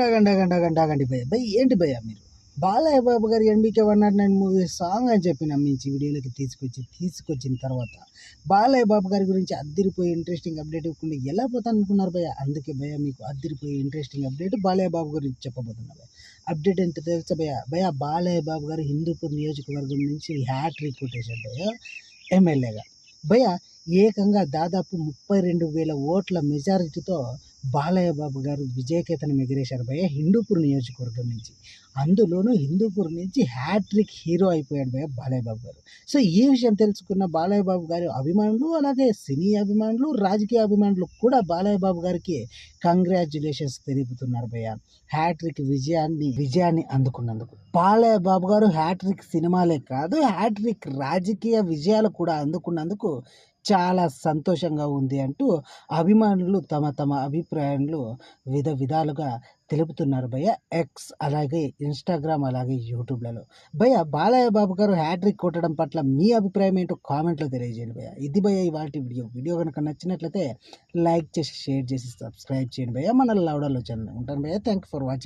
ఆగండి భయ్య. భయ్ ఏంటి భయ్య మీరు? బాలయ్య బాబు గారు ఎన్బీకే 109 మూవీ సాంగ్ అని చెప్పి నమ్మించి వీడియోలోకి తీసుకొచ్చిన తర్వాత బాలయ్య బాబు గారి గురించి అద్దిరిపోయి ఇంట్రెస్టింగ్ అప్డేట్ ఇవ్వకుండా ఎలా పోతాను అనుకున్నారు భయ్య. అందుకే భయ్య మీకు అద్దిరిపోయి ఇంట్రెస్టింగ్ అప్డేట్ బాలయ్య బాబు గురించి చెప్పబోతున్నా భయ్య. అప్డేట్ ఎంత తెలుసా భయ్య బాలయ్య బాబు గారు హిందూపూర్ నియోజకవర్గం నుంచి హ్యాట్రిక్ కొట్టేశారు భయ్య ఎమ్మెల్యేగా. భయ్య ఏకంగా దాదాపు 32,000 ఓట్ల మెజారిటీతో బాలయ్య బాబు గారు విజయకేతనం ఎగిరేశారు భయ్య హిందూపూర్ నియోజకవర్గం నుంచి. అందులోనూ హిందూపూర్ నుంచి హ్యాట్రిక్ హీరో అయిపోయాడు భయ్య బాలయ్య బాబు గారు. సో ఈ విషయం తెలుసుకున్న బాలయ్య బాబు గారి అభిమానులు, అలాగే సినీ అభిమానులు, రాజకీయ అభిమానులు కూడా బాలయ్య బాబు గారికి కంగ్రాచ్యులేషన్స్ తెలుపుతున్నారు భయ్య హ్యాట్రిక్ విజయాన్ని అందుకున్నందుకు. బాలయ్య బాబు గారు హ్యాట్రిక్ సినిమాలే కాదు, హ్యాట్రిక్ రాజకీయ విజయాలు కూడా అందుకున్నందుకు చాలా సంతోషంగా ఉంది అంటూ అభిమానులు తమ అభిప్రాయాలు విధాలుగా తెలుపుతున్నారు భయ్య ఎక్స్, అలాగే ఇన్స్టాగ్రామ్, అలాగే యూట్యూబ్లలో. భయ్య బాలయ్య బాబు గారు హ్యాట్రిక్ కొట్టడం పట్ల మీ అభిప్రాయం ఏంటో కామెంట్లో తెలియజేయండి భయ్య. ఇది భయ్య ఇవాల్టి వీడియో కనుక నచ్చినట్లయితే లైక్ చేసి, షేర్ చేసి, సబ్స్క్రైబ్ చేయండి భయ్య మన లౌడాలో ఛానల్. ఉంటాను భయ్య. Thank for watching.